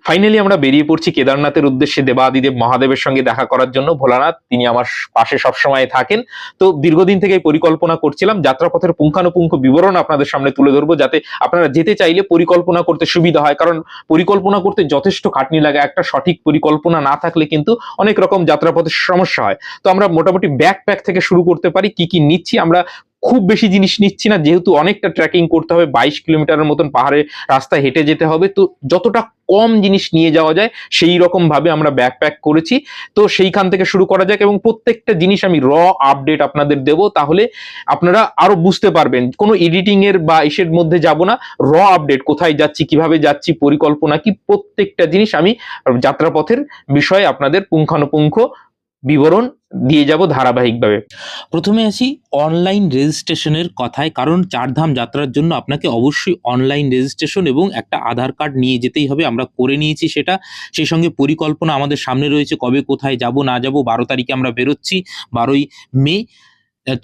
Finally আমরা বেরিয়ে পড়ছি কেদারনাথের উদ্দেশ্যে দেবাদিদেব মহাদেবের সঙ্গে দেখা করার জন্য। ভোলানাথ তিনি আমার পাশে সবসময় থাকেন। তো দীর্ঘদিন থেকে পরিকল্পনা করছিলাম, যাত্রাপথের পুঙ্খানুপুঙ্খ বিবরণ আপনাদের সামনে তুলে ধরবো, যাতে আপনারা যেতে চাইলে পরিকল্পনা করতে সুবিধা হয়। কারণ পরিকল্পনা করতে যথেষ্ট খাটনি লাগে, একটা সঠিক পরিকল্পনা না থাকলে কিন্তু অনেক রকম যাত্রাপথের সমস্যা হয়। তো আমরা মোটামুটি ব্যাকপ্যাক থেকে শুরু করতে পারি। কি কি নিচ্ছি আমরা, খুব বেশি জিনিস নিচ্ছি না, যেহেতু অনেকটা ট্রেকিং করতে হবে, 22 কিলোমিটারের মতন পাহাড়ে রাস্তায় হেঁটে যেতে হবে। তো যতটা কম জিনিস নিয়ে যাওয়া যায় সেই রকম ভাবে আমরা ব্যাকপ্যাক করেছি। তো সেইখান থেকে শুরু করা যাক, এবং প্রত্যেকটা জিনিস আমি আপডেট আপনাদের দেব, তাহলে আপনারা আরো বুঝতে পারবেন। কোনো এডিটিং এর বা ইসের মধ্যে যাব না, আপডেট, কোথায় যাচ্ছি, কিভাবে যাচ্ছি, পরিকল্পনা কি, প্রত্যেকটা জিনিস আমি যাত্রাপথের বিষয়ে আপনাদের পুঙ্খানুপুঙ্খ বিবরণ দিয়ে যাব ধারাবাহিকভাবে। প্রথমে আসি অনলাইন রেজিস্ট্রেশনের কথায়, কারণ চারধাম যাত্রার জন্য আপনাকে অবশ্যই অনলাইন রেজিস্ট্রেশন এবং একটা আধার কার্ড নিয়ে যেতেই হবে। আমরা করে নিয়েছি সেটা। সেই সঙ্গে পরিকল্পনা আমাদের সামনে রয়েছে, কবে কোথায় যাব না যাব। 12 তারিখে আমরা বেরোচ্ছি, 12ই মে।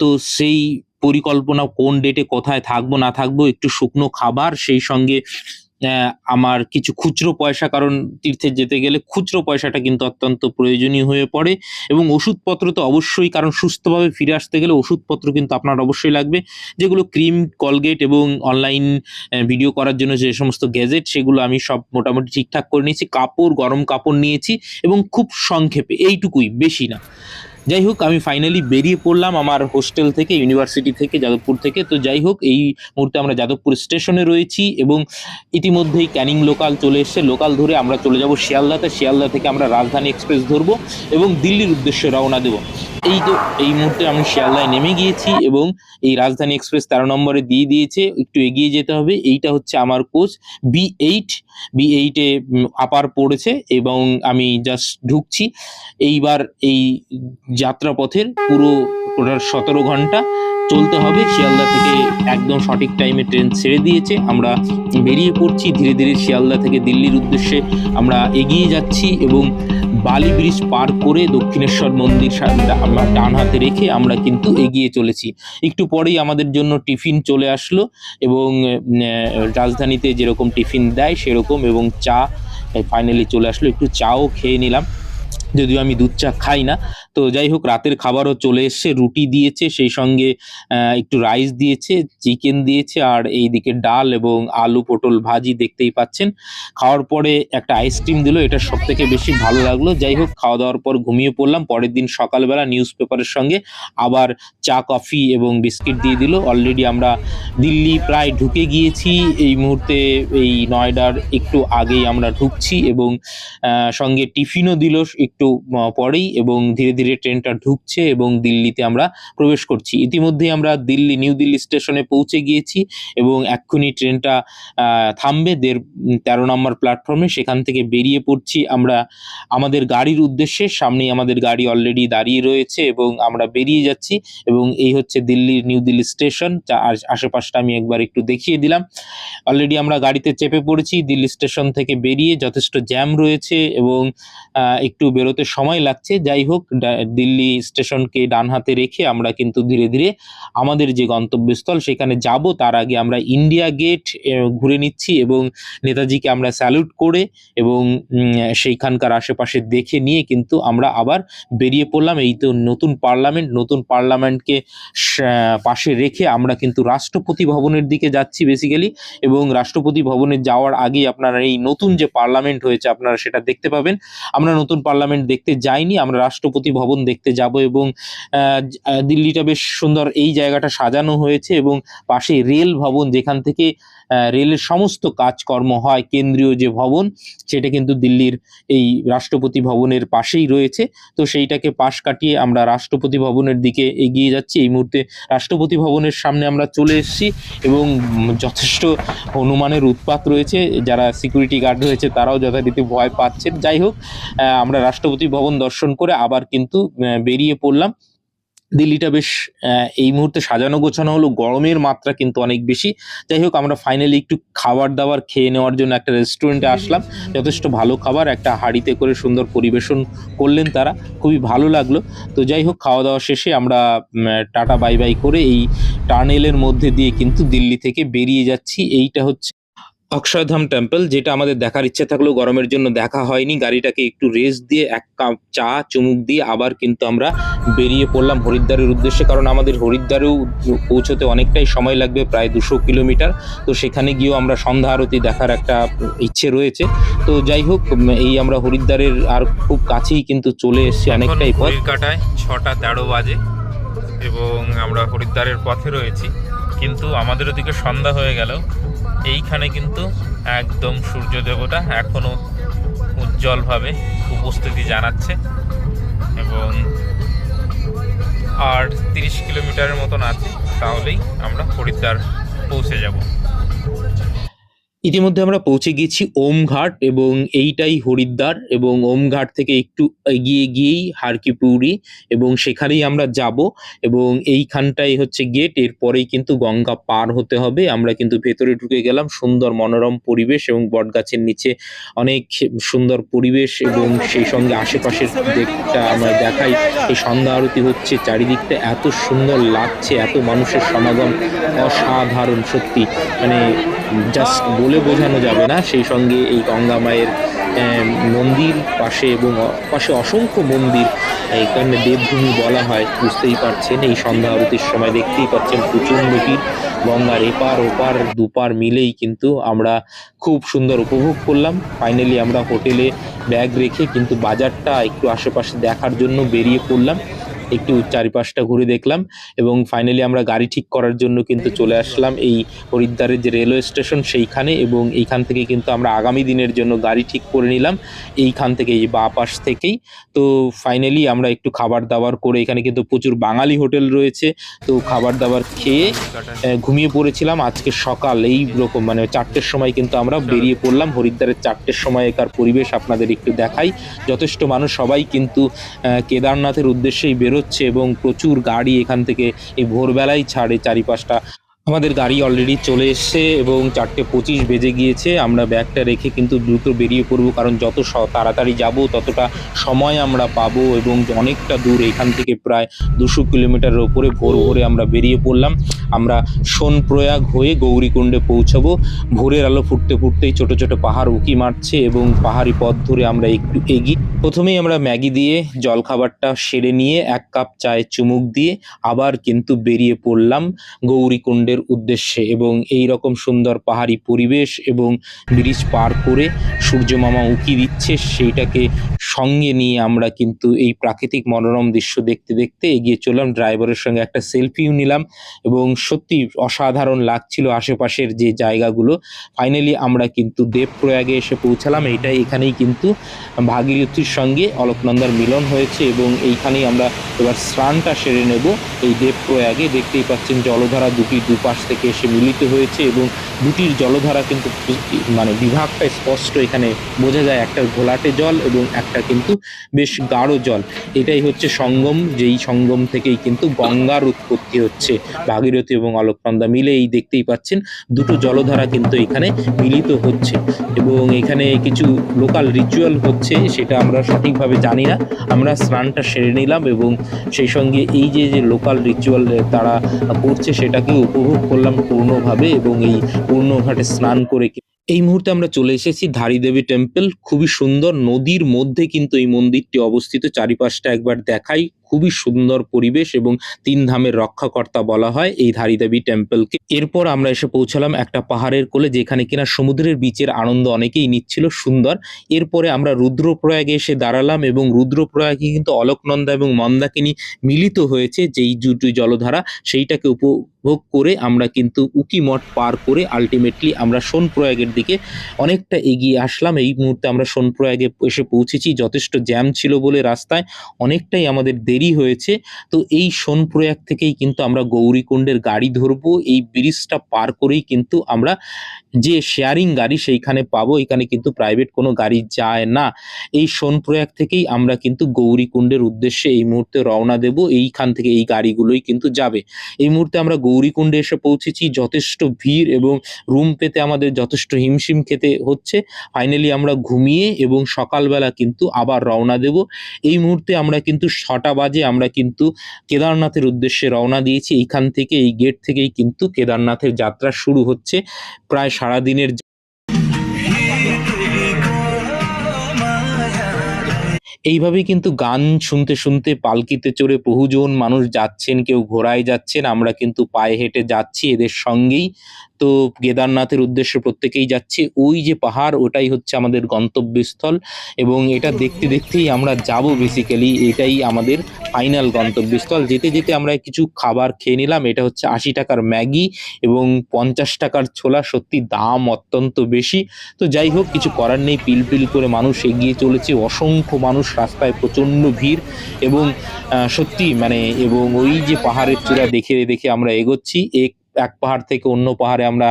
তো সেই পরিকল্পনা, কোন ডেটে কোথায় থাকবো না থাকবো, একটু শুকনো খাবার, সেই সঙ্গে আমার কিছু খুচরো পয়সা, কারণ তীর্থে যেতে গেলে খুচরো পয়সাটা কিন্তু অত্যন্ত প্রয়োজনীয় হয়ে পড়ে। এবং ওষুধপত্র তো অবশ্যই, কারণ সুস্থভাবে ফিরে আসতে গেলে ওষুধপত্র কিন্তু আপনার অবশ্যই লাগবে। যেগুলো ক্রিম, কলগেট এবং অনলাইন ভিডিও করার জন্য যে সমস্ত গ্যাজেট, সেগুলো আমি সব মোটামুটি ঠিকঠাক করে নিয়েছি। কাপড়, গরম কাপড় নিয়েছি, এবং খুব সংক্ষেপে এইটুকুই, বেশি না। যাই হোক, আমি ফাইনালি বেরিয়ে পড়লাম আমার হোস্টেল থেকে, ইউনিভার্সিটি থেকে, যাদবপুর থেকে। তো যাই হোক, এই মুহূর্তে আমরা যাদবপুর স্টেশনে রয়েছি, এবং ইতিমধ্যেই ক্যানিং লোকাল চলে এসছে। লোকাল ধরে আমরা চলে যাব শিয়ালদাতে। শিয়ালদা থেকে আমরা রাজধানী এক্সপ্রেস ধরবো এবং দিল্লির উদ্দেশ্যে রওনা দেব। এই মুহূর্তে আমি শিয়ালদায় নেমে গিয়েছি, এবং এই রাজধানী এক্সপ্রেস 13 নম্বরে দিয়ে দিয়েছে, একটু এগিয়ে যেতে হবে। এইটা হচ্ছে আমার কোচ B8 আপার পড়েছে, এবং আমি জাস্ট ঢুকছি। এইবার এই যাত্রাপথের পুরো টোটাল 17 ঘন্টা চলতে হবে। শিয়ালদা থেকে একদম সঠিক টাইমে ট্রেন ছেড়ে দিয়েছে। আমরা বেরিয়ে পড়ছি ধীরে ধীরে শিয়ালদা থেকে দিল্লির উদ্দেশ্যে আমরা এগিয়ে যাচ্ছি, এবং বালি ব্রিজ পার করে দক্ষিণেশ্বর মন্দির আমরা ডান হাতে রেখে আমরা কিন্তু এগিয়ে চলেছি। একটু পরেই আমাদের জন্য টিফিন চলে আসলো, এবং রাজধানীতে যেরকম টিফিন দেয় সেরকম, এবং চা ফাইনালি চলে আসলো। একটু চাও খেয়ে নিলাম, যদিও আমি দুধ চা খাই না। তো যাই হোক, রাতের খাবারও চলে এসছে। রুটি দিয়েছে, সেই সঙ্গে একটু রাইস দিয়েছে, চিকেন দিয়েছে, আর এইদিকে ডাল এবং আলু পটল ভাজি দেখতেই পাচ্ছেন। খাওয়ার পরে একটা আইসক্রিম দিল, এটা সব থেকে বেশি ভালো লাগলো। যাই হোক, খাওয়া দাওয়ার পর ঘুমিয়ে পড়লাম। পরের দিন সকালবেলা নিউজ পেপারের সঙ্গে আবার চা, কফি এবং বিস্কিট দিয়ে দিল। অলরেডি আমরা দিল্লি প্রায় ঢুকে গিয়েছি। এই মুহূর্তে এই নয়ডার একটু আগেই আমরা ঢুকছি, এবং সঙ্গে টিফিনও দিল একটু পরেই, এবং ধীরে ধীরে ট্রেনটা ঢুকছে এবং দিল্লিতে আমরা প্রবেশ করছি। ইতিমধ্যেই আমরা নিউ দিল্লি স্টেশনে পৌঁছে গিয়েছি, এবং এক্ষুনি ট্রেনটা থামবে 13 নম্বর প্ল্যাটফর্মে। সেখান থেকে বেরিয়ে পড়ছি আমরা আমাদের গাড়ির উদ্দেশ্যে। সামনেই আমাদের গাড়ি অলরেডি দাঁড়িয়ে রয়েছে, এবং আমরা বেরিয়ে যাচ্ছি। এবং এই হচ্ছে নিউ দিল্লি স্টেশন। আশেপাশটা আমি একবার একটু দেখিয়ে দিলাম। অলরেডি আমরা গাড়িতে চেপে পড়েছি। দিল্লি স্টেশন থেকে বেরিয়ে যথেষ্ট জ্যাম রয়েছে, এবং একটু বেরোতে সময় লাগছে। যাই হোক, দিল্লি স্টেশনকে ডান হাতে রেখে আমরা কিন্তু ধীরে ধীরে আমাদের যে গন্তব্যস্থল সেখানে যাব। তার আগে আমরা ইন্ডিয়া গেট ঘুরে নিচ্ছি, এবং নেতাজিকে আমরা স্যালুট করে এবং সেইখানকার আশেপাশে দেখে নিয়ে কিন্তু আমরা আবার বেরিয়ে পড়লাম। এই তো নতুন পার্লামেন্টকে পাশে রেখে আমরা কিন্তু রাষ্ট্রপতি ভবনের দিকে যাচ্ছি বেসিক্যালি। এবং রাষ্ট্রপতি ভবনে যাওয়ার আগেই আপনারা এই নতুন যে পার্লামেন্ট হয়েছে আপনারা সেটা দেখতে পাবেন। আমরা নতুন পার্লামেন্ট দেখতে যাইনি, আমরা রাষ্ট্রপতি ভবন দেখতে যাব। এবং দিল্লিটা বেশ সুন্দর, এই জায়গাটা সাজানো হয়েছে, এবং পাশে রেল ভবন, যেখান থেকে রেলের সমস্ত কাজকর্ম হয়, কেন্দ্রীয় যে ভবন, সেটা কিন্তু দিল্লির এই রাষ্ট্রপতি ভবনের পাশেই রয়েছে। তো সেইটাকে পাশ কাটিয়ে আমরা রাষ্ট্রপতি ভবনের দিকে এগিয়ে যাচ্ছি। এই মুহূর্তে রাষ্ট্রপতি ভবনের সামনে আমরা চলে এসেছি, এবং যথেষ্ট হনুমানের উৎপাত রয়েছে। যারা সিকিউরিটি গার্ড রয়েছে তারাও যথারীতি ভয় পাচ্ছেন। যাই হোক, আমরা রাষ্ট্রপতি ভবন দর্শন করে আবার কিন্তু বেরিয়ে পড়লাম। দিল্লিটা বেশ এই মুহূর্তে সাজানো গোছানো হলো, গরমের মাত্রা কিন্তু অনেক বেশি। যাই হোক, আমরা ফাইনালি একটু খাবার দাবার খেয়ে নেওয়ার জন্য একটা রেস্টুরেন্টে আসলাম। যথেষ্ট ভালো খাবার, একটা হাঁড়িতে করে সুন্দর পরিবেশন করলেন তারা, খুবই ভালো লাগলো। তো যাই হোক, খাওয়া দাওয়া শেষে আমরা টাটা বাই বাই করে এই টানেলের মধ্যে দিয়ে কিন্তু দিল্লি থেকে বেরিয়ে যাচ্ছি। এইটা হচ্ছে অক্ষয়ধাম টেম্পল, যেটা আমাদের দেখার ইচ্ছে থাকলেও গরমের জন্য দেখা হয়নি। গাড়িটাকে একটু রেস্ট দিয়ে এক কাপ চা চুমুক দিয়ে আবার কিন্তু আমরা বেরিয়ে পড়লাম হরিদ্বারের উদ্দেশ্যে, কারণ আমাদের হরিদ্বারেও পৌঁছতে অনেকটাই সময় লাগবে, প্রায় 200 কিলোমিটার। তো সেখানে গিয়েও আমরা সন্ধ্যা আরতি দেখার একটা ইচ্ছে রয়েছে। তো যাই হোক, এই আমরা হরিদ্বারের আর খুব কাছেই কিন্তু চলে এসেছি, অনেকটাই পথ। কাটায় 6:13 বাজে এবং আমরা হরিদ্বারের পথে রয়েছি, কিন্তু আমাদের ওদিকে সন্ধ্যা হয়ে গেল। এইখানে কিন্তু একদম সূর্য দেবতা এখনো উজ্জ্বলভাবে উপস্থিতি জানাচ্ছে এবং আর 30 কিলোমিটারের মতন আছে, তাহলেই আমরা হরিদ্বার পৌঁছে যাব। ইতিমধ্যে আমরা পৌঁছে গেছি ওমঘাট, এবং এইটাই হরিদ্বার, এবং ওমঘাট থেকে একটু এগিয়ে গিয়েই হারকিপুরি, এবং সেখানেই আমরা যাব। এবং এইখানটাই হচ্ছে গেট, এরপরেই কিন্তু গঙ্গা পার হতে হবে। আমরা কিন্তু ভেতরে ঢুকে গেলাম, সুন্দর মনোরম পরিবেশ এবং বটগাছের নিচে অনেক সুন্দর পরিবেশ, এবং সেই সঙ্গে আশেপাশের দিকটা আমরা দেখাই। এই সন্ধ্যা আরতি হচ্ছে, চারিদিকটা এত সুন্দর লাগছে, এত মানুষের সমাগম অসাধারণ, সত্যি মানে জাস্ট বলে বোঝানো যাবে না। সেই সঙ্গে এই গঙ্গা মায়ের মন্দির পাশে, এবং পাশে অসংখ্য মন্দির, এখানে দেবভূমি বলা হয়, বুঝতেই পারছেন। এই সন্ধ্যা আরতির সময় দেখতেই পাচ্ছেন প্রচণ্ড ভিড়, গঙ্গার এপার ওপার দুপার মিলেই কিন্তু আমরা খুব সুন্দর উপভোগ করলাম। ফাইনালি আমরা হোটেলে ব্যাগ রেখে কিন্তু বাজারটা একটু আশেপাশে দেখার জন্য বেরিয়ে পড়লাম, একটু চারিপাশটা ঘুরে দেখলাম, এবং ফাইনালি আমরা গাড়ি ঠিক করার জন্য কিন্তু চলে আসলাম এই হরিদ্বারের যে রেলওয়ে স্টেশন সেইখানে। এবং এইখান থেকে কিন্তু আমরা আগামী দিনের জন্য গাড়ি ঠিক করে নিলাম, এইখান থেকে, এই বাঁ পাশ থেকেই। তো ফাইনালি আমরা একটু খাবার দাবার করে, এখানে কিন্তু প্রচুর বাঙালি হোটেল রয়েছে, তো খাবার দাবার খেয়ে ঘুমিয়ে পড়েছিলাম। আজকে সকাল এই রকম মানে 4টের সময় কিন্তু আমরা বেরিয়ে পড়লাম হরিদ্বারের। 4টের সময়কার পরিবেশ আপনাদের একটু দেখাই। যথেষ্ট মানুষ, সবাই কিন্তু কেদারনাথের উদ্দেশ্যেই বেরোচ্ছে, এবং প্রচুর গাড়ি এখান থেকে এই ভোরবেলায় ছাড়ে চারিপাশটা। আমাদের গাড়ি অলরেডি চলে এসছে এবং 4:25 বেজে গিয়েছে। আমরা ব্যাগটা রেখে কিন্তু দ্রুত বেরিয়ে পড়বো, কারণ যত তাড়াতাড়ি যাব ততটা সময় আমরা পাবো, এবং অনেকটা দূর এখান থেকে, প্রায় 200 কিলোমিটারের ওপরে। ভোরে আমরা বেরিয়ে পড়লাম। আমরা সোনপ্রয়াগ হয়ে গৌরীকুণ্ডে পৌঁছাবো। ভোরের আলো ফুটতে ফুটতেই ছোট ছোট পাহাড় উঁকি মারছে, এবং পাহাড়ি পথ ধরে আমরা একটু এগিয়ে প্রথমেই আমরা ম্যাগি দিয়ে জলখাবারটা সেরে নিয়ে 1 কাপ চায়ে চুমুক দিয়ে আবার কিন্তু বেরিয়ে পড়লাম গৌরীকুণ্ডের উদ্দেশ্যে। এবং এই রকম সুন্দর পাহাড়ি পরিবেশ এবং ব্রিজ পার করে সূর্য মামা উঁকি দিচ্ছে, সেইটাকে সঙ্গে নিয়ে আমরা কিন্তু এই প্রাকৃতিক মনোরম দৃশ্য দেখতে দেখতে এগিয়ে চললাম। ড্রাইভারের সঙ্গে একটা সেলফিও নিলাম, এবং সত্যি অসাধারণ লাগছিল আশেপাশের যে জায়গাগুলো। ফাইনালি আমরা কিন্তু দেবপ্রয়াগে এসে পৌঁছালাম। এখানেই কিন্তু ভাগীরথীর সঙ্গে অলকনন্দার মিলন হয়েছে, এবং এইখানেই আমরা এবার স্নানটা সেরে নেব। এই দেবপ্রয়াগে দেখতেই পাচ্ছেন জলধারা দুটি দুপাশ থেকে এসে মিলিত হয়েছে, এবং দুটির জলধারা কিন্তু মানে বিভাগটা স্পষ্ট এখানে বোঝা যায়। একটা ঘোলাটে জল এবং একটা কিন্তু বেশ গাঢ় জল। এটাই হচ্ছে সঙ্গম, যেই সঙ্গম থেকেই কিন্তু গঙ্গার উৎপত্তি হচ্ছে। ভাগীরথী এবং অলকনন্দা মিলে এই দেখতেই পাচ্ছেন দুটো জলধারা কিন্তু এখানে মিলিত হচ্ছে, এবং এখানে কিছু লোকাল রিচুয়াল হচ্ছে, সেটা আমরা সঠিকভাবে জানি না। আমরা স্নানটা সেরে নিলাম, এবং সেই সঙ্গে এই যে লোকাল রিচুয়াল তারা করছে সেটাকে উপভোগ করলাম পূর্ণভাবে, এবং এই পূর্ণঘাটে স্নান করে এই মুহূর্তে আমরা চলে এসেছি ধারীদেবী টেম্পল। খুবই সুন্দর, নদীর মধ্যে কিন্তু এই মন্দিরটি অবস্থিত। চারিপাশটা একবার দেখাই, খুবই সুন্দর পরিবেশ, এবং 3 ধামের রক্ষাকর্তা বলা হয় এই ধারীদেবী টেম্পলকে। এরপর আমরা এসে পৌঁছালাম একটা পাহাড়ের কোলে, যেখানে কিনা সমুদ্রের বিচের আনন্দ অনেকেই নিচ্ছিল, সুন্দর। এরপরে আমরা রুদ্রপ্রয়াগে এসে দাঁড়ালাম, এবং রুদ্রপ্রয়াগে কিন্তু অলকনন্দা এবং মন্দাকিনী মিলিত হয়েছে, যেই দুটি জলধারা, সেইটাকে উপভোগ করে আমরা কিন্তু উকিমঠ পার করে আলটিমেটলি আমরা সোনপ্রয়াগের দিকে অনেকটা এগিয়ে আসলাম। এই মুহূর্তে আমরা সোনপ্রয়াগে এসে পৌঁছেছি। যথেষ্ট জ্যাম ছিল বলে রাস্তায় অনেকটাই আমাদের দেরি হয়েছে। তো এই সোনপ্রয়াগ থেকেই কিন্তু আমরা গৌরীকুণ্ডের গাড়ি ধরবো। এই ব্রিজটা পার করেই কিন্তু আমরা যে শেয়ারিং গাড়ি সেইখানে পাবো। এখানে কিন্তু প্রাইভেট কোনো গাড়ি যায় না। এই সোনপ্রয়াগ থেকেই আমরা কিন্তু গৌরীকুণ্ডের উদ্দেশ্যে এই মুহূর্তে রওনা দেব। এইখান থেকে এই গাড়িগুলোই কিন্তু যাবে। এই মুহূর্তে আমরা গৌরীকুণ্ডে এসে পৌঁছেছি। যথেষ্ট ভিড়, এবং রুম পেতে আমাদের যথেষ্ট হিমশিম খেতে হচ্ছে। ফাইনালি আমরা ঘুমিয়ে এবং সকালবেলা কিন্তু আবার রওনা দেব। এই মুহূর্তে আমরা কিন্তু 6টা বাজে আমরা কিন্তু কেদারনাথের উদ্দেশ্যে রওনা দিয়েছি। এইখান থেকে, এই গেট থেকেই কিন্তু কেদারনাথের যাত্রা শুরু হচ্ছে। প্রায় সারাদিনের এইভাবেই কিন্তু গান শুনতে শুনতে পালকিতে চড়ে বহুজন মানুষ যাচ্ছেন, কেউ ঘোড়ায় যাচ্ছেন, আমরা কিন্তু পায়ে হেঁটে যাচ্ছি এদের সঙ্গেই। তো কেদারনাথের উদ্দেশ্যে প্রত্যেকেই যাচ্ছি। ওই যে পাহাড় ওটাই হচ্ছে আমাদের গন্তব্যস্থল এবং এটা দেখতে দেখতেই আমরা যাবো বেসিক্যালি এটাই আমাদের ফাইনাল গন্তব্যস্থল। যেতে যেতে আমরা কিছু খাবার খেয়ে নিলাম। এটা হচ্ছে ৮০ টাকার ম্যাগি এবং ৫০ টাকার ছোলা। সত্যি দাম অত্যন্ত বেশি। তো যাই হোক কিছু করার নেই, পিল করে মানুষ এগিয়ে চলেছে, অসংখ্য মানুষ, রাস্তায় প্রচণ্ড ভিড় এবং সত্যি মানে এবং ওই যে পাহাড়ের চূড়া দেখে দেখে আমরা এগোচ্ছি। এক পাহাড় থেকে অন্য পাহাড়ে আমরা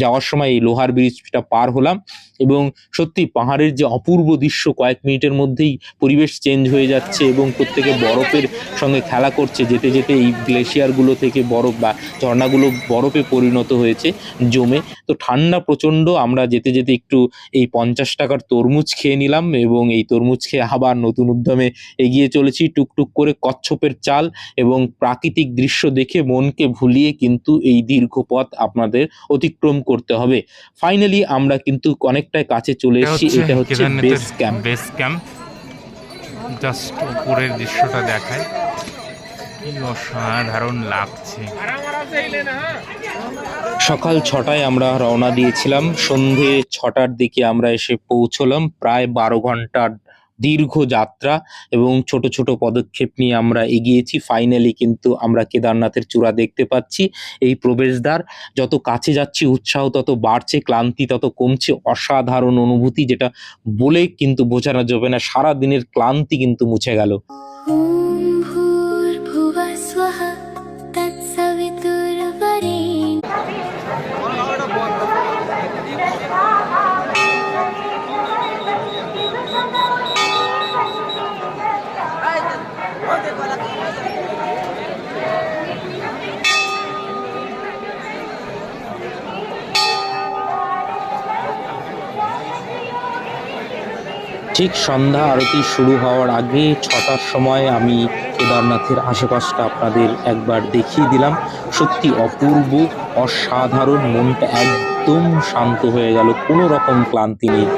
যাওয়ার সময় এই লোহার ব্রিজটা পার হলাম এবং সত্যি পাহাড়ের যে অপূর্ব দৃশ্য, কয়েক মিনিটের মধ্যেই পরিবেশ চেঞ্জ হয়ে যাচ্ছে এবং প্রত্যেকে বরফের সঙ্গে খেলা করছে। যেতে যেতে এই গ্লেশিয়ারগুলো থেকে বরফ বা ঝর্ণাগুলো বরফে পরিণত হয়েছে জমে। তো ঠান্ডা প্রচণ্ড। আমরা যেতে যেতে একটু এই ৫০ টাকার তরমুজ খেয়ে নিলাম এবং এই তরমুজ খেয়ে আবার নতুন উদ্যমে এগিয়ে চলেছি টুকটুক করে। কচ্ছপের চাল এবং প্রাকৃতিক দৃশ্য দেখে মনকে ভুলিয়ে কিন্তু এই দীর্ঘ পথ আপনাদের অতিক্রম করতে হবে। ফাইনালি আমরা কিন্তু অনেকটাই কাছে চলে এসেছি। এটা হচ্ছে বেস ক্যাম্প। জাস্ট উপরের দৃশ্যটা দেখায়, কি অসাধারণ লাগছে। সকাল ৬টায় আমরা রওনা দিয়েছিলাম, সন্ধে ৬টার দিকে আমরা এসে পৌঁছলাম। প্রায় ১২ ঘন্টার দীর্ঘ যাত্রা এবং ছোট ছোট পদক্ষেপ নিয়ে আমরা এগিয়েছি। ফাইনালি কিন্তু আমরা কেদারনাথের চূড়া দেখতে পাচ্ছি। এই প্রবেশদ্বার, যত কাছে যাচ্ছি উৎসাহ তত বাড়ছে, ক্লান্তি তত কমছে। অসাধারণ অনুভূতি, যেটা বলে কিন্তু বোঝানো যাবে না। সারা দিনের ক্লান্তি কিন্তু মুছে গেল। ॐ भूर्भुवः स्वः तत्सवितुर्वरेण्यं ঠিক সন্ধ্যা আরতি শুরু হওয়ার আগে ৬টার সময় আমি কেদারনাথের আশেপাশটা আপনাদের একবার দেখিয়ে দিলাম। সত্যি অপূর্ব, অসাধারণ। মনটা একদম শান্ত হয়ে গেল, কোনো রকম ক্লান্তি নেই।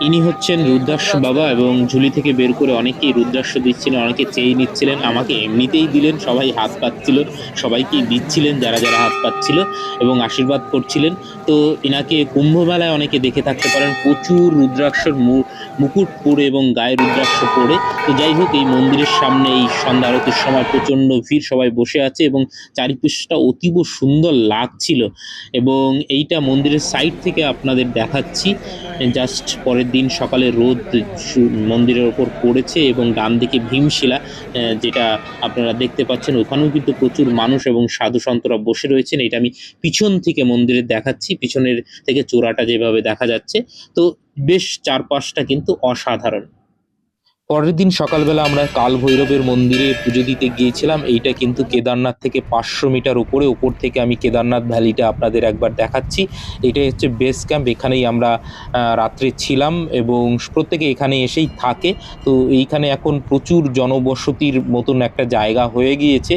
ইনি হচ্ছেন রুদ্রাক্ষ বাবা এবং ঝুলি থেকে বের করে অনেকেই রুদ্রাক্ষ দিচ্ছিলেন, অনেকে চেয়ে নিচ্ছিলেন। আমাকে এমনিতেই দিলেন, সবাই হাত পাচ্ছিল, সবাইকেই দিচ্ছিলেন যারা যারা হাত পাচ্ছিল এবং আশীর্বাদ করছিলেন। তো এনাকে কুম্ভ মেলায় অনেকে দেখে থাকতে পারেন, প্রচুর রুদ্রাক্ষর মুকুট পরে এবং গায়ে রুদ্রাক্ষ পরে। তো যাই হোক, এই মন্দিরের সামনে এই সন্ধ্যা আরতির সময় প্রচণ্ড ভিড়, সবাই বসে আছে এবং চারিপাশটা অতীব সুন্দর লাগছিল। এবং এইটা মন্দিরের সাইড থেকে আপনাদের দেখাচ্ছি। জাস্ট পরের দিন সকালে রোদ মন্দিরের ওপর পড়েছে এবং ডান দিকে ভীমশিলা, যেটা আপনারা দেখতে পাচ্ছেন, ওখানেও কিন্তু প্রচুর মানুষ এবং সাধু সন্তরা বসে রয়েছেন। এটা আমি পিছন থেকে মন্দিরে দেখাচ্ছি, পিছনের থেকে চূড়াটা যেভাবে দেখা যাচ্ছে। তো বেশ চারপাশটা কিন্তু অসাধারণ। পরের দিন সকালবেলা আমরা কাল ভৈরবের মন্দিরে পুজো দিতে গিয়েছিলাম। এইটা কিন্তু কেদারনাথ থেকে ৫০০ মিটার উপরে। উপর থেকে আমি কেদারনাথ ভ্যালিটা আপনাদের একবার দেখাচ্ছি। এটাই হচ্ছে বেস ক্যাম্প। এখানেই আমরা রাত্রে ছিলাম এবং প্রত্যেকে এখানে এসেই থাকে। তো এইখানে এখন প্রচুর জনবসতির মতন একটা জায়গা হয়ে গিয়েছে।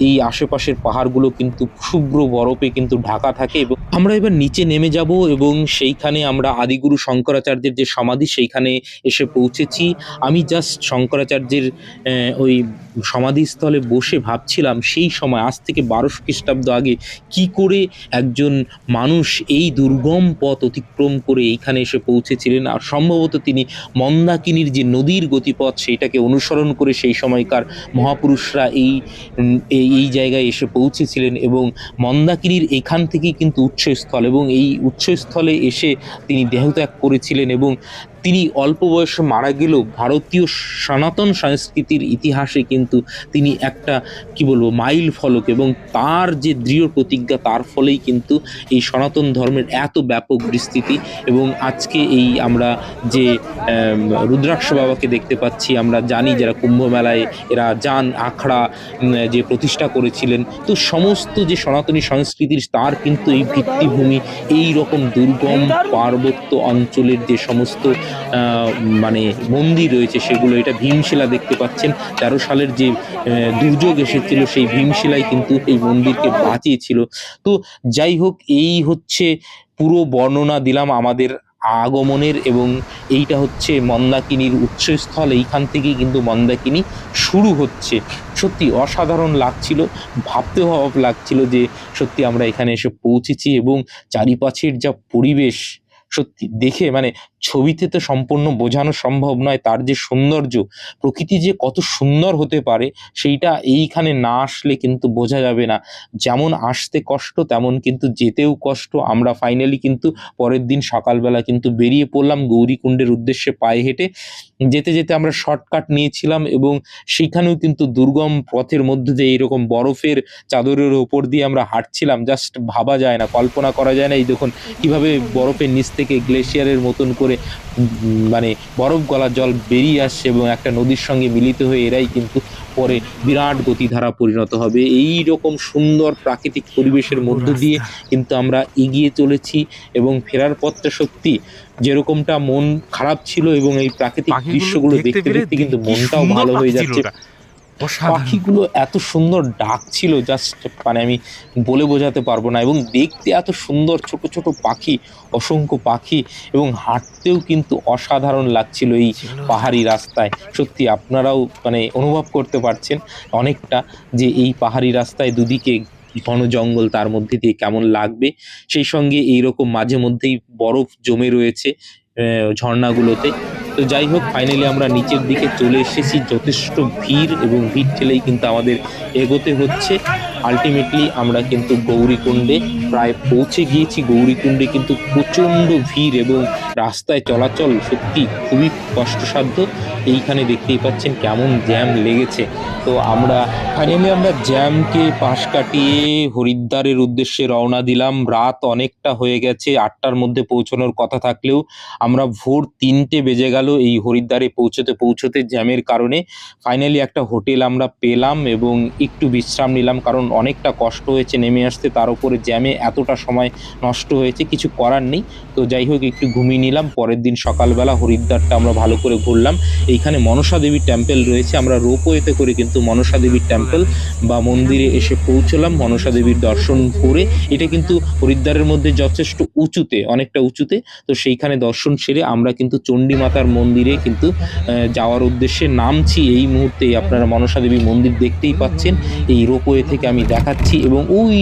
এই আশেপাশের পাহাড়গুলো কিন্তু শুভ্র বরফে কিন্তু ঢাকা থাকে। এবং আমরা এবার নিচে নেমে যাব এবং সেইখানে আমরা আদিগুরু শঙ্করাচার্যের যে সমাধি, সেইখানে এসে পৌঁছেছি। আমি জাস্ট শঙ্করাচার্যের ওই সমাধিস্থলে বসে ভাবছিলাম সেই সময়, আজ থেকে ১২০০ খ্রিস্টাব্দ আগে, কি করে একজন মানুষ এই দুর্গম পথ অতিক্রম করে এইখানে এসে পৌঁছেছিলেন। আর সম্ভবত তিনি মন্দাকিনীর যে নদীর গতিপথ, সেইটাকে অনুসরণ করে সেই সময়কার মহাপুরুষরা এই জায়গায় এসে পৌঁছেছিলেন এবং মন্দাকিনীর এখান থেকেই কিন্তু উৎসস্থল, এবং এই উৎসস্থলে এসে তিনি দেহত্যাগ করেছিলেন। এবং তিনি অল্প বয়সে মারা গেলেও ভারতীয় সনাতন সংস্কৃতির ইতিহাসে কিন্তু তিনি একটা কি বলবো মাইল ফলক, এবং তার যে দৃঢ় প্রতিজ্ঞা তার ফলেই কিন্তু এই সনাতন ধর্মের এত ব্যাপক বিস্তৃতি। এবং আজকে এই আমরা যে রুদ্রাক্ষ বাবাকে দেখতে পাচ্ছি, আমরা জানি যারা কুম্ভ মেলায় এরা যান, আখড়া যে প্রতিষ্ঠা করেছিলেন, তো সমস্ত যে সনাতনী সংস্কৃতির তার কিন্তু এই ভিত্তিভূমি এই রকম দুর্গম পার্বত্য অঞ্চলের যে সমস্ত মানে মন্দির রয়েছে সেগুলো। এটা ভীমশিলা দেখতে পাচ্ছেন, 13 সালের যে দুর্যোগ এসেছিল সেই ভীমশিলাই কিন্তু এই মন্দিরকে বাঁচিয়েছিল। তো যাই হোক, এই হচ্ছে পুরো বর্ণনা দিলাম আমাদের আগমনের, এবং এইটা হচ্ছে মন্দাকিনীর উৎসস্থল। এইখান থেকেই কিন্তু মন্দাকিনী শুরু হচ্ছে। সত্যি অসাধারণ লাগছিল, ভাবতেও অবাক লাগছিল যে সত্যি আমরা এখানে এসে পৌঁছেছি, এবং চারিপাশের যা পরিবেশ সত্যি দেখে মানে ছবিতে তো সম্পূর্ণ বোঝানো সম্ভব নয় তার যে সৌন্দর্য, প্রকৃতি যে কত সুন্দর হতে পারে সেইটা এইখানে না আসলে কিন্তু বোঝা যাবে না। যেমন আসতে কষ্ট তেমন কিন্তু যেতেও কষ্ট। আমরা ফাইনালি কিন্তু পরের দিন সকালবেলা কিন্তু বেরিয়ে পড়লাম গৌরীকুণ্ডের উদ্দেশ্যে পায়ে হেঁটে। যেতে যেতে আমরা শর্টকাট নিয়েছিলাম, এবং সেইখানেও কিন্তু দুর্গম পথের মধ্যে দিয়ে এইরকম বরফের চাদরের ওপর দিয়ে আমরা হাঁটছিলাম, জাস্ট ভাবা যায় না, কল্পনা করা যায় না। এই দেখুন কিভাবে বরফের নিচ থেকে গ্লেশিয়ারের মতন করে মানে বরফ গলা জল বেরিয়ে আসছে, এবং একটা নদীর সঙ্গে মিলিত হয়ে এরাই কিন্তু পরে বিরাট গতিধারা পরিণত হবে। এই রকম সুন্দর প্রাকৃতিক পরিবেশের মধ্য দিয়ে কিন্তু আমরা এগিয়ে চলেছি, এবং ফেরার পথটা সত্যি যেরকমটা মন খারাপ ছিল, এবং এই প্রাকৃতিক দৃশ্যগুলো দেখতে দেখতে কিন্তু মনটাও ভালো হয়ে যাচ্ছে। পাখিগুলো এত সুন্দর ডাক ছিল, জাস্ট মানে আমি বলে বোঝাতে পারবো না। এবং দেখতে এত সুন্দর ছোট ছোট পাখি, অসংখ্য পাখি, এবং হাঁটতেও কিন্তু অসাধারণ লাগছিল এই পাহাড়ি রাস্তায়। সত্যি আপনারাও মানে অনুভব করতে পারছেন অনেকটা যে এই পাহাড়ি রাস্তায় দুদিকে ঘন জঙ্গল, তার মধ্যে দিয়ে কেমন লাগবে। সেই সঙ্গে এইরকম মাঝে মধ্যেই বরফ জমে রয়েছে ঝর্ণাগুলোতে। তো যাই হোক, ফাইনালি আমরা নিচের দিকে চলে এসেছি। যথেষ্ট ভিড়, এবং ভিড় ঠেলেই কিন্তু আমাদের এগোতে হচ্ছে। আলটিমেটলি আমরা কিন্তু গৌরীকুণ্ডে প্রায় পৌঁছে গিয়েছি। গৌরীকুণ্ডে কিন্তু প্রচণ্ড ভিড়, এবং রাস্তায় চলাচল সত্যি খুবই কষ্টসাধ্য। এইখানে দেখতেই পাচ্ছেন কেমন জ্যাম লেগেছে। তো আমরা ফাইনালি জ্যামকে পাশ কাটিয়ে হরিদ্বারের উদ্দেশ্যে রওনা দিলাম। রাত অনেকটা হয়ে গেছে, 8টার মধ্যে পৌঁছানোর কথা থাকলেও আমরা ভোর 3টে বেজে গেল এই হরিদ্বারে পৌঁছতে পৌঁছতে জ্যামের কারণে। ফাইনালি একটা হোটেল আমরা পেলাম, এবং একটু বিশ্রাম নিলাম, কারণ অনেকটা কষ্ট হয়েছে নেমে আসতে, তার উপরে জ্যামে এতটা সময় নষ্ট হয়েছে, কিছু করার নেই। তো যাই হোক, একটু ঘুমিয়ে নিলাম। পরের দিন সকালবেলা হরিদ্বারটা আমরা ভালো করে ঘুরলাম। এইখানে মনসা দেবীর টেম্পল রয়েছে, আমরা রোপওয়েতে করে কিন্তু মনসা দেবীর টেম্পল বা মন্দিরে এসে পৌঁছলাম মনসা দেবীর দর্শন করে। এটা কিন্তু হরিদ্বারের মধ্যে যথেষ্ট উঁচুতে, অনেকটা উঁচুতে। তো সেইখানে দর্শন সেরে আমরা কিন্তু চণ্ডী মাতার মন্দিরে কিন্তু যাওয়ার উদ্দেশ্যে নামছি। এই মুহূর্তে আপনারা মনসা দেবী মন্দির দেখতেই পাচ্ছেন, এই রোপওয়ে থেকে আমি দেখাচ্ছি। এবং ওই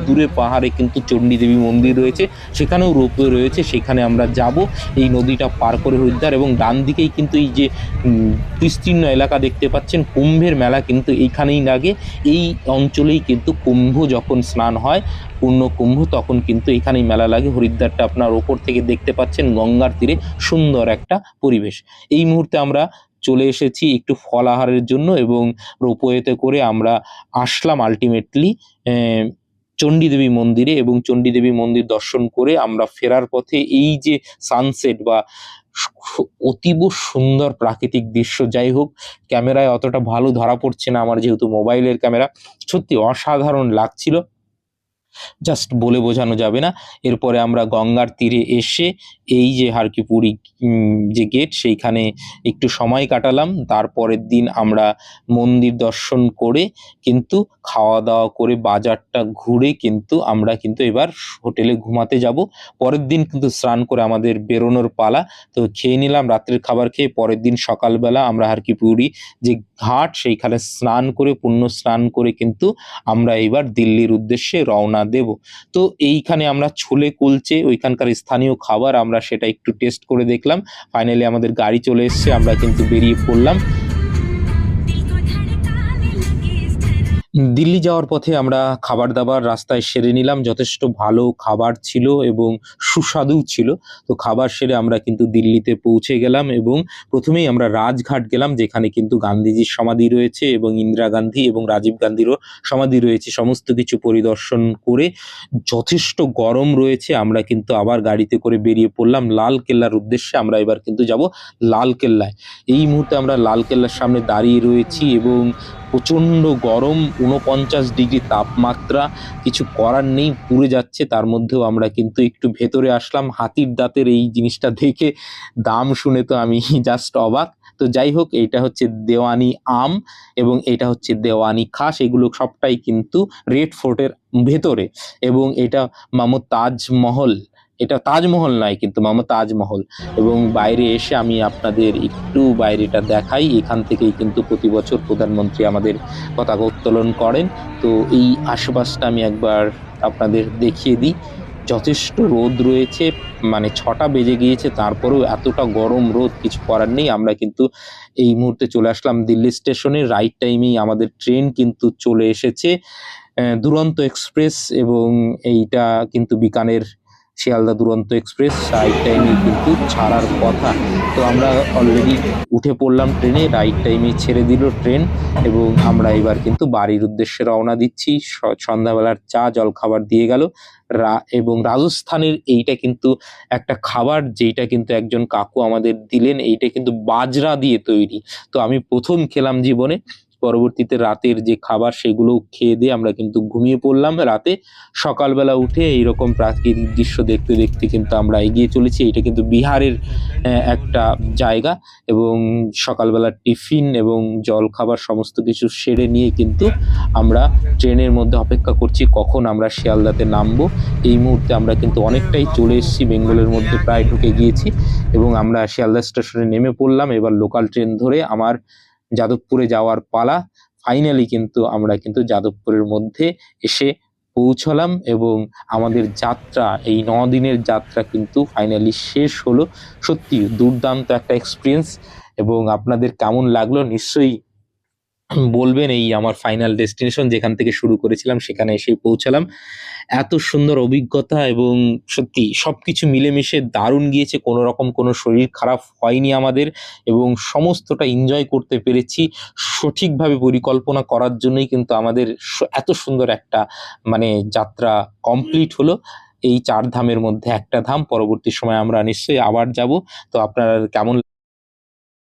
দূরে পাহাড়ে কিন্তু চণ্ডী দেবী মন্দির রয়েছে, সেখানেও রোপওয়ে রয়েছে, সেখানে আমরা যাব এই নদীটা পার করে হরিদ্বার। এবং ডান দিকেই কিন্তু এই যে বিস্তীর্ণ এলাকা দেখতে পাচ্ছেন, কুম্ভের মেলা কিন্তু এইখানেই লাগে। এই অঞ্চলেই কিন্তু কুম্ভ যখন স্নান হয়, পূর্ণ কুম্ভ, তখন কিন্তু এখানেই মেলা লাগে। হরিদ্বারটা আপনার ওপর থেকে দেখতে পাচ্ছেন, গঙ্গার তীরে সুন্দর একটা পরিবেশ। এই মুহূর্তে আমরা চলে এসেছি একটু ফল আহারের জন্য, এবং রোপওয়েতে করে আমরা আসলাম আলটিমেটলি চণ্ডী দেবী মন্দিরে। এবং চণ্ডী দেবী মন্দির দর্শন করে আমরা ফেরার পথে এই যে সানসেট বা অতীব সুন্দর প্রাকৃতিক দৃশ্য, যাই হোক ক্যামেরায় অতটা ভালো ধরা পড়ছে না আমার, যেহেতু মোবাইলের ক্যামেরা, সত্যি অসাধারণ লাগছিল, জাস্ট বলে বোঝানো যাবে না। এরপরে আমরা গঙ্গার তীরে এসে এই যে হারকিপুরি যে গেট, সেইখানে একটু সময় কাটালাম। তারপরের দিন আমরা মন্দির দর্শন করে কিন্তু খাওয়া দাওয়া করে বাজারটা ঘুরে কিন্তু আমরা কিন্তু এবার হোটেলে ঘুমাতে যাব। পরের দিন কিন্তু স্নান করে আমাদের বেরোনোর পালা। তো খেয়ে নিলাম রাত্রের খাবার খেয়ে। পরের দিন সকালবেলা আমরা হারকিপুরি যে ঘাট, সেইখানে স্নান করে, পুণ্য স্নান করে কিন্তু আমরা এবার দিল্লির উদ্দেশ্যে রওনা দেব। তো এইখানে আমরা ছোলে কুলচে, ওইখানকার স্থানীয় খাবার, আমরা সেটা একটু টেস্ট করে দেখলাম। ফাইনালি আমাদের গাড়ি চলে এসছে, আমরা কিন্তু বেরিয়ে পড়লাম। দিল্লি যাওয়ার পথে আমরা খাবার দাবার রাস্তায় সেরে নিলাম, যথেষ্ট ভালো খাবার ছিল এবং সুস্বাদু ছিল। তো খাবার সেরে আমরা কিন্তু দিল্লিতে পৌঁছে গেলাম এবং প্রথমেই আমরা রাজঘাট গেলাম, যেখানে কিন্তু গান্ধীজির সমাধি রয়েছে এবং ইন্দিরা গান্ধী এবং রাজীব গান্ধীরও সমাধি রয়েছে। সমস্ত কিছু পরিদর্শন করে যথেষ্ট গরম রয়েছে, আমরা কিন্তু আবার গাড়িতে করে বেরিয়ে পড়লাম লাল কেল্লার উদ্দেশ্যে। আমরা এবার কিন্তু যাব লাল কেল্লায়। এই মুহূর্তে আমরা লাল কেল্লার সামনে দাঁড়িয়ে রয়েছি এবং প্রচণ্ড গরম, ৪৯ ডিগ্রি তাপমাত্রা, কিছু করার নেই, পুড়ে যাচ্ছে। তার মধ্যেও আমরা কিন্তু একটু ভেতরে আসলাম। হাতির দাঁতের এই জিনিসটা দেখে, দাম শুনে তো আমি জাস্ট অবাক। তো যাই হোক, এইটা হচ্ছে দেওয়ানি আম এবং এটা হচ্ছে দেওয়ানি খাস, এগুলো সবটাই কিন্তু রেড ফোর্টের ভেতরে। এবং এটা মামো তাজমহল, এটা তাজমহল নয় কিন্তু মামো তাজমহল। এবং বাইরে এসে আমি আপনাদের একটু বাইরেটা দেখাই। এখান থেকেই কিন্তু প্রতি বছর প্রধানমন্ত্রী আমাদের পতাকা উত্তোলন করেন। তো এই আশেপাশটা আমি একবার আপনাদের দেখিয়ে দিই। যথেষ্ট রোদ রয়েছে, মানে ৬টা বেজে গিয়েছে, তারপরেও এতটা গরম রোদ, কিছু করার নেই। আমরা কিন্তু এই মুহূর্তে চলে আসলাম দিল্লি স্টেশনে। রাইট টাইমেই আমাদের ট্রেন কিন্তু চলে এসেছে, দুরন্ত এক্সপ্রেস। এবং এইটা কিন্তু বিকানের শিয়ালদা দুরন্ত এক্সপ্রেস, রাইট টাইমে কিন্তু ছাড়ার কথা। তো আমরা অলরেডি উঠে পড়লাম ট্রেনে, রাইট টাইমে ছেড়ে দিল ট্রেন এবং আমরা এবার কিন্তু বাড়ির উদ্দেশ্যে রওনা দিচ্ছি। সন্ধ্যাবেলার চা জলখাবার দিয়ে গেল। এবং রাজস্থানের এইটা কিন্তু একটা খাবার, যেইটা কিন্তু একজন কাকু আমাদের দিলেন। এইটা কিন্তু বাজরা দিয়ে তৈরি। তো আমি প্রথম খেলাম জীবনে। পরবর্তীতে রাতের যে খাবার সেগুলো খেয়ে দিয়ে আমরা কিন্তু ঘুমিয়ে পড়লাম রাতে। সকালবেলা উঠে এইরকম প্রাকৃতিক দৃশ্য দেখতে দেখতে কিন্তু আমরা এগিয়ে চলেছি। এটা কিন্তু বিহারের একটা জায়গা। এবং সকালবেলা টিফিন এবং জল খাবার সমস্ত কিছু সেরে নিয়ে কিন্তু আমরা ট্রেনের মধ্যে অপেক্ষা করছি কখন আমরা শিয়ালদাতে নামবো। এই মুহূর্তে আমরা কিন্তু অনেকটাই চলে এসেছি, বেঙ্গলের মধ্যে প্রায় ঢুকে গিয়েছি এবং আমরা শিয়ালদা স্টেশনে নেমে পড়লাম। এবার লোকাল ট্রেন ধরে আমার যাদবপুরে যাওয়ার পালা। ফাইনালি কিন্তু আমরা কিন্তু যাদবপুরের মধ্যে এসে পৌঁছলাম এবং আমাদের যাত্রা, এই ৯ দিনের যাত্রা কিন্তু ফাইনালি শেষ হলো। সত্যি দুর্দান্ত একটা এক্সপিরিয়েন্স। এবং আপনাদের কেমন লাগলো নিশ্চয়ই বলবেন। এই আমার ফাইনাল ডেস্টিনেশন, যেখান থেকে শুরু করেছিলাম সেখানে এসে পৌঁছালাম। এত সুন্দর অভিজ্ঞতা এবং সত্যি সবকিছু মিলেমিশে দারুণ গিয়েছে। কোনো রকম কোনো শরীর খারাপ হয়নি আমাদের এবং সমস্তটা এনজয় করতে পেরেছি। সঠিকভাবে পরিকল্পনা করার জন্যই কিন্তু আমাদের এত সুন্দর একটা মানে যাত্রা কমপ্লিট হলো। এই ৪ ধামের মধ্যে একটা ধাম। পরবর্তী সময় আমরা নিশ্চয়ই আবার যাব। তো আপনার কেমন